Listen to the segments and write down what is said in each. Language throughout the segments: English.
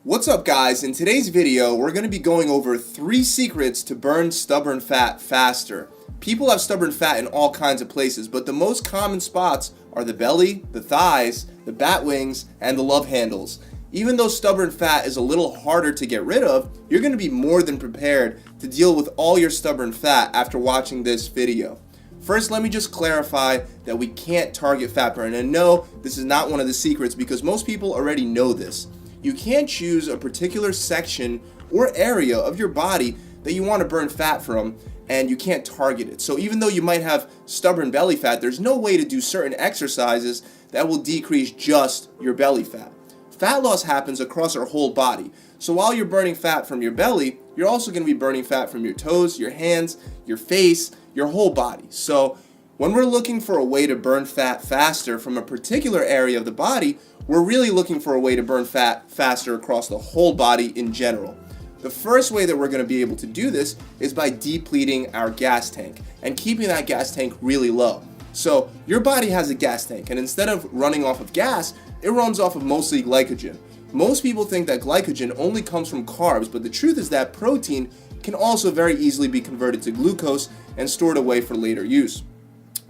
What's up, guys? In today's video, we're going to be going over 3 secrets to burn stubborn fat faster. People have stubborn fat in all kinds of places, but the most common spots are the belly, the thighs, the bat wings, and the love handles. Even though stubborn fat is a little harder to get rid of, you're going to be more than prepared to deal with all your stubborn fat after watching this video. First, let me just clarify that we can't target fat burn. And no, this is not one of the secrets because most people already know this. You can't choose a particular section or area of your body that you want to burn fat from, and you can't target it. So even though you might have stubborn belly fat, there's no way to do certain exercises that will decrease just your belly fat. Fat loss happens across our whole body. So while you're burning fat from your belly, you're also going to be burning fat from your toes, your hands, your face, your whole body. So when we're looking for a way to burn fat faster from a particular area of the body, we're really looking for a way to burn fat faster across the whole body in general. The first way that we're going to be able to do this is by depleting our gas tank and keeping that gas tank really low. So your body has a gas tank, and instead of running off of gas, it runs off of mostly glycogen. Most people think that glycogen only comes from carbs, but the truth is that protein can also very easily be converted to glucose and stored away for later use.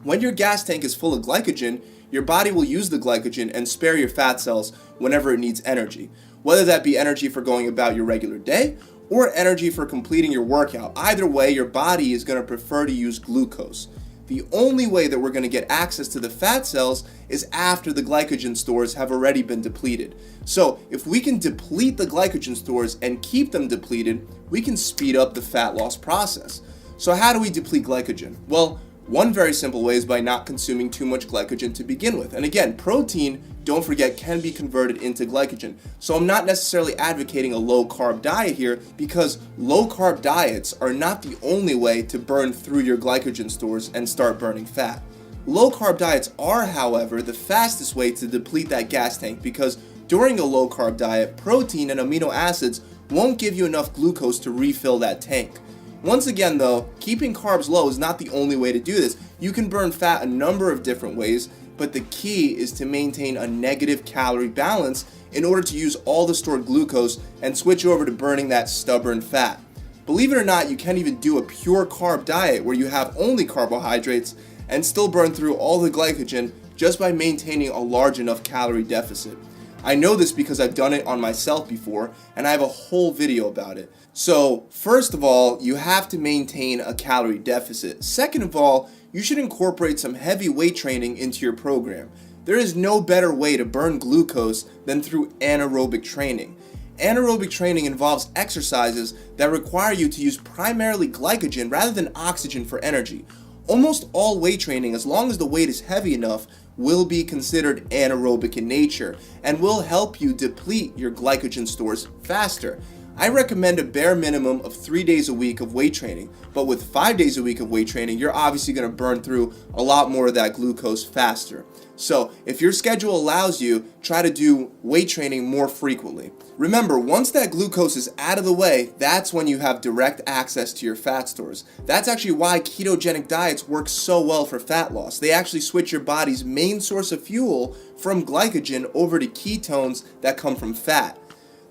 When your gas tank is full of glycogen, your body will use the glycogen and spare your fat cells whenever it needs energy, whether that be energy for going about your regular day or energy for completing your workout. Either way, your body is going to prefer to use glucose. The only way that we're going to get access to the fat cells is after the glycogen stores have already been depleted. So if we can deplete the glycogen stores and keep them depleted, we can speed up the fat loss process. So how do we deplete glycogen? Well, one very simple way is by not consuming too much glycogen to begin with. And again, protein, don't forget, can be converted into glycogen. So I'm not necessarily advocating a low-carb diet here because low-carb diets are not the only way to burn through your glycogen stores and start burning fat. Low-carb diets are, however, the fastest way to deplete that gas tank because during a low-carb diet, protein and amino acids won't give you enough glucose to refill that tank. Once again though, keeping carbs low is not the only way to do this. You can burn fat a number of different ways, but the key is to maintain a negative calorie balance in order to use all the stored glucose and switch over to burning that stubborn fat. Believe it or not, you can't even do a pure carb diet where you have only carbohydrates and still burn through all the glycogen just by maintaining a large enough calorie deficit. I know this because I've done it on myself before, and I have a whole video about it. So, first of all, you have to maintain a calorie deficit. Second of all, you should incorporate some heavy weight training into your program. There is no better way to burn glucose than through anaerobic training. Anaerobic training involves exercises that require you to use primarily glycogen rather than oxygen for energy. Almost all weight training, as long as the weight is heavy enough, will be considered anaerobic in nature and will help you deplete your glycogen stores faster. I recommend a bare minimum of 3 days a week of weight training, but with 5 days a week of weight training, you're obviously going to burn through a lot more of that glucose faster. So if your schedule allows you, try to do weight training more frequently. Remember, once that glucose is out of the way, that's when you have direct access to your fat stores. That's actually why ketogenic diets work so well for fat loss. They actually switch your body's main source of fuel from glycogen over to ketones that come from fat.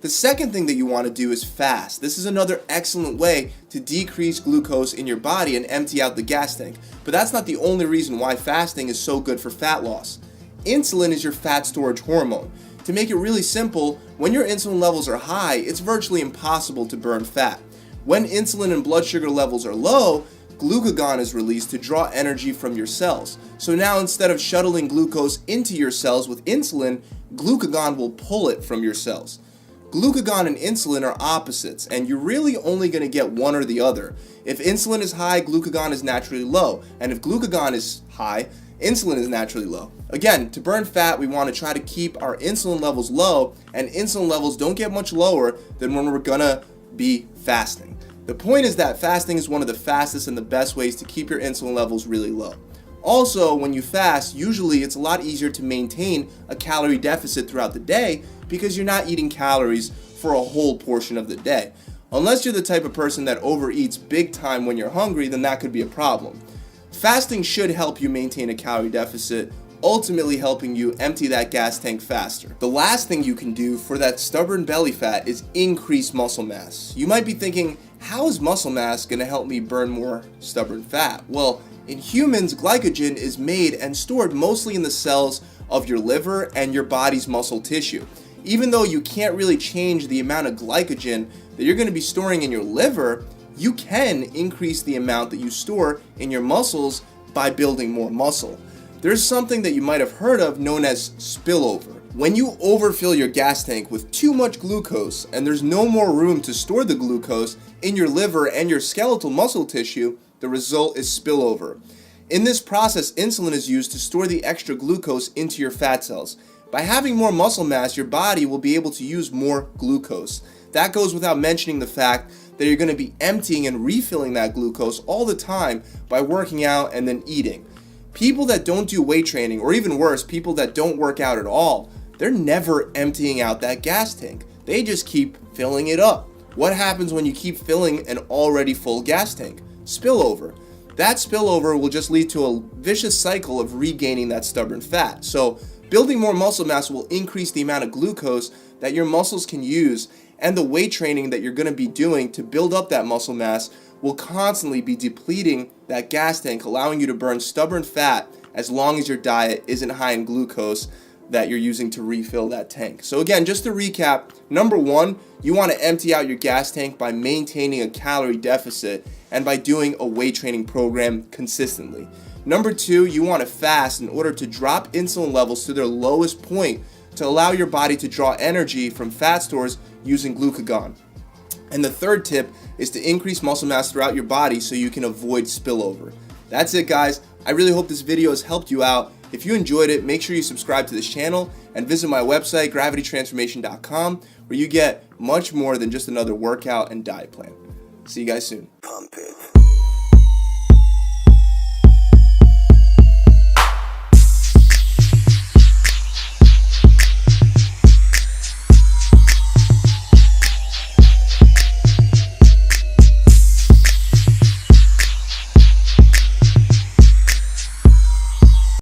The second thing that you want to do is fast. This is another excellent way to decrease glucose in your body and empty out the gas tank. But that's not the only reason why fasting is so good for fat loss. Insulin is your fat storage hormone. To make it really simple, when your insulin levels are high, it's virtually impossible to burn fat. When insulin and blood sugar levels are low, glucagon is released to draw energy from your cells. So now instead of shuttling glucose into your cells with insulin, glucagon will pull it from your cells. Glucagon and insulin are opposites, and you're really only going to get one or the other. If insulin is high, glucagon is naturally low, and if glucagon is high, insulin is naturally low. Again, to burn fat, we want to try to keep our insulin levels low, and insulin levels don't get much lower than when we're going to be fasting. The point is that fasting is one of the fastest and the best ways to keep your insulin levels really low. Also, when you fast, usually it's a lot easier to maintain a calorie deficit throughout the day because you're not eating calories for a whole portion of the day. Unless you're the type of person that overeats big time when you're hungry, then that could be a problem. Fasting should help you maintain a calorie deficit ultimately helping you empty that gas tank faster. The last thing you can do for that stubborn belly fat is increase muscle mass. You might be thinking, how is muscle mass going to help me burn more stubborn fat? Well, in humans, glycogen is made and stored mostly in the cells of your liver and your body's muscle tissue. Even though you can't really change the amount of glycogen that you're going to be storing in your liver, you can increase the amount that you store in your muscles by building more muscle. There's something that you might have heard of known as spillover. When you overfill your gas tank with too much glucose and there's no more room to store the glucose in your liver and your skeletal muscle tissue, the result is spillover. In this process, insulin is used to store the extra glucose into your fat cells. By having more muscle mass, your body will be able to use more glucose. That goes without mentioning the fact that you're going to be emptying and refilling that glucose all the time by working out and then eating. People that don't do weight training, or even worse, people that don't work out at all, they're never emptying out that gas tank. They just keep filling it up. What happens when you keep filling an already full gas tank? Spillover. That spillover will just lead to a vicious cycle of regaining that stubborn fat. So building more muscle mass will increase the amount of glucose that your muscles can use, and the weight training that you're going to be doing to build up that muscle mass will constantly be depleting that gas tank, allowing you to burn stubborn fat as long as your diet isn't high in glucose that you're using to refill that tank. So again, just to recap, number one, you want to empty out your gas tank by maintaining a calorie deficit and by doing a weight training program consistently. Number two, you want to fast in order to drop insulin levels to their lowest point to allow your body to draw energy from fat stores using glucagon. And the third tip is to increase muscle mass throughout your body so you can avoid spillover. That's it, guys. I really hope this video has helped you out. If you enjoyed it, make sure you subscribe to this channel and visit my website, gravitytransformation.com, where you get much more than just another workout and diet plan. See you guys soon. Pump it.